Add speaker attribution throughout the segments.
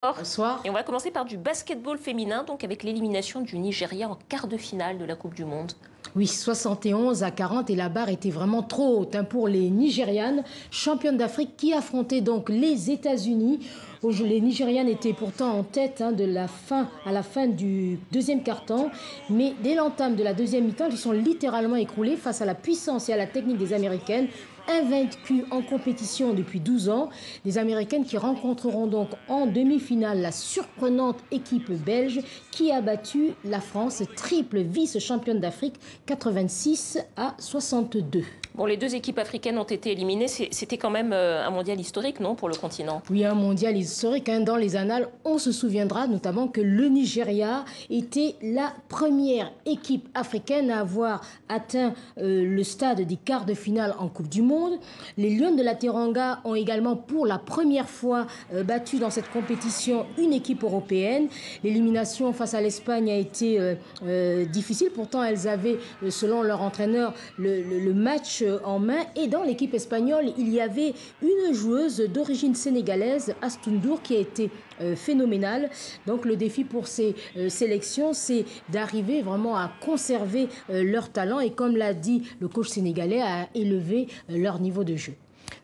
Speaker 1: Bonsoir.
Speaker 2: Et on va commencer par du basketball féminin, donc avec l'élimination du Nigeria en quart de finale de la Coupe du Monde.
Speaker 1: Oui, 71-40 et la barre était vraiment trop haute pour les Nigérianes, championnes d'Afrique qui affrontaient donc les États-Unis. Les Nigérianes étaient pourtant en tête à la fin du deuxième quart-temps, mais dès l'entame de la deuxième mi-temps, ils sont littéralement écroulés face à la puissance et à la technique des Américaines, invaincues en compétition depuis 12 ans. Des Américaines qui rencontreront donc en demi-finale la surprenante équipe belge qui a battu la France, triple vice-championne d'Afrique, 86-62.
Speaker 2: Bon, les deux équipes africaines ont été éliminées. C'était quand même un mondial historique, non, pour le continent?
Speaker 1: Oui, un mondial historique. Dans les annales, on se souviendra notamment que le Nigeria était la première équipe africaine à avoir atteint le stade des quarts de finale en Coupe du Monde. Les Lions de la Teranga ont également pour la première fois battu dans cette compétition une équipe européenne. L'élimination face à l'Espagne a été difficile. Pourtant, elles avaient, selon leur entraîneur, le match en main. Et dans l'équipe espagnole, il y avait une joueuse d'origine sénégalaise, Astundour, qui a été phénoménale. Donc le défi pour ces sélections, c'est d'arriver vraiment à conserver leur talent et, comme l'a dit le coach sénégalais, à élever leur niveau de jeu.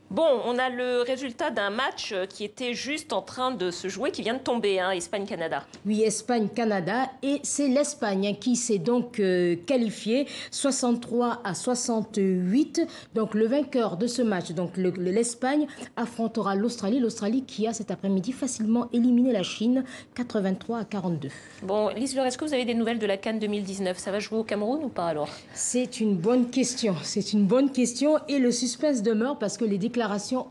Speaker 2: Bon, on a le résultat d'un match qui était juste en train de se jouer, qui vient de tomber, Espagne-Canada.
Speaker 1: Oui, Espagne-Canada, et c'est l'Espagne qui s'est donc qualifiée, 63-68. Donc le vainqueur de ce match, donc l'Espagne, affrontera l'Australie. L'Australie qui a cet après-midi facilement éliminé la Chine, 83-42.
Speaker 2: Bon, Lise Laure, est-ce que vous avez des nouvelles de la CAN 2019? Ça va jouer au Cameroun ou pas alors?
Speaker 1: C'est une bonne question. C'est une bonne question et le suspense demeure parce que les déclarations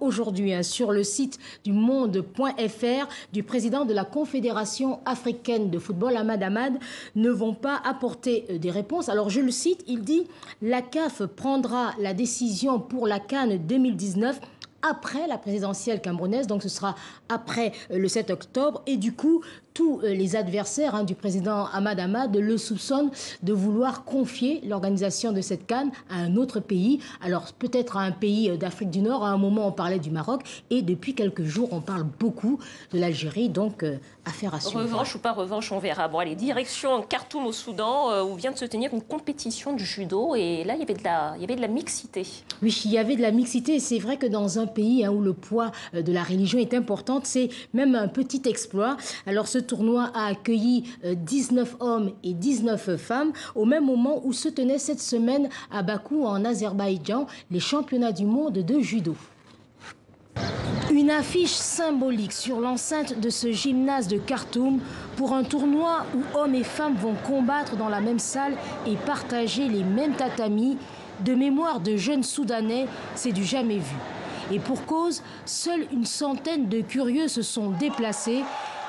Speaker 1: aujourd'hui sur le site du monde.fr du président de la Confédération africaine de football, Ahmad Ahmad, ne vont pas apporter des réponses. Alors je le cite, il dit « La CAF prendra la décision pour la CAN 2019 après la présidentielle camerounaise, donc ce sera après le 7 octobre. Et du coup, tous les adversaires du président Ahmad Ahmad le soupçonnent de vouloir confier l'organisation de cette CAN à un autre pays. Alors peut-être à un pays d'Afrique du Nord. À un moment, on parlait du Maroc. Et depuis quelques jours, on parle beaucoup de l'Algérie. Donc, affaire à suivre.
Speaker 2: Revanche ou pas revanche, on verra. Bon, allez, direction Khartoum au Soudan, où vient de se tenir une compétition de judo. Et là, il y avait de la mixité.
Speaker 1: Oui, il y avait de la mixité. C'est vrai que dans un pays où le poids de la religion est important, c'est même un petit exploit. Alors ce tournoi a accueilli 19 hommes et 19 femmes au même moment où se tenaient cette semaine à Bakou en Azerbaïdjan les championnats du monde de judo. Une affiche symbolique sur l'enceinte de ce gymnase de Khartoum pour un tournoi où hommes et femmes vont combattre dans la même salle et partager les mêmes tatamis. De mémoire de jeunes Soudanais, c'est du jamais vu. Et pour cause, seule une centaine de curieux se sont déplacés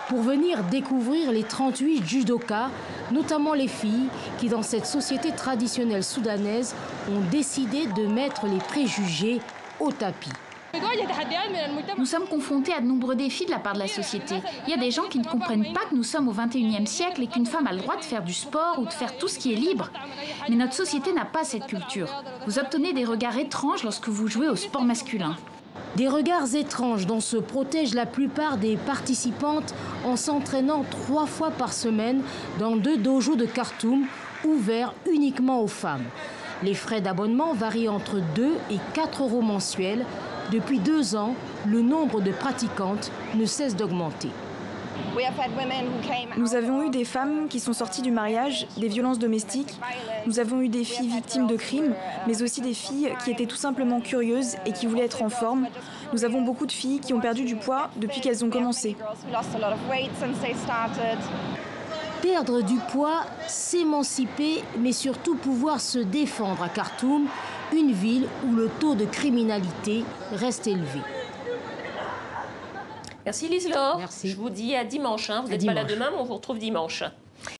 Speaker 1: pour venir découvrir les 38 judokas, notamment les filles qui, dans cette société traditionnelle soudanaise, ont décidé de mettre les préjugés au tapis.
Speaker 3: Nous sommes confrontés à de nombreux défis de la part de la société. Il y a des gens qui ne comprennent pas que nous sommes au XXIe siècle et qu'une femme a le droit de faire du sport ou de faire tout ce qui est libre. Mais notre société n'a pas cette culture. Vous obtenez des regards étranges lorsque vous jouez au sport masculin.
Speaker 1: Des regards étranges dont se protègent la plupart des participantes en s'entraînant 3 fois par semaine dans 2 dojos de Khartoum, ouverts uniquement aux femmes. Les frais d'abonnement varient entre 2 et 4 euros mensuels. Depuis 2 ans, le nombre de pratiquantes ne cesse d'augmenter.
Speaker 4: Nous avons eu des femmes qui sont sorties du mariage, des violences domestiques. Nous avons eu des filles victimes de crimes, mais aussi des filles qui étaient tout simplement curieuses et qui voulaient être en forme. Nous avons beaucoup de filles qui ont perdu du poids depuis qu'elles ont commencé.
Speaker 1: Perdre du poids, s'émanciper, mais surtout pouvoir se défendre à Khartoum, une ville où le taux de criminalité reste élevé.
Speaker 2: Merci Lise Laure.
Speaker 1: Merci.
Speaker 2: Je vous dis à dimanche. Vous n'êtes pas là demain, mais on vous retrouve dimanche.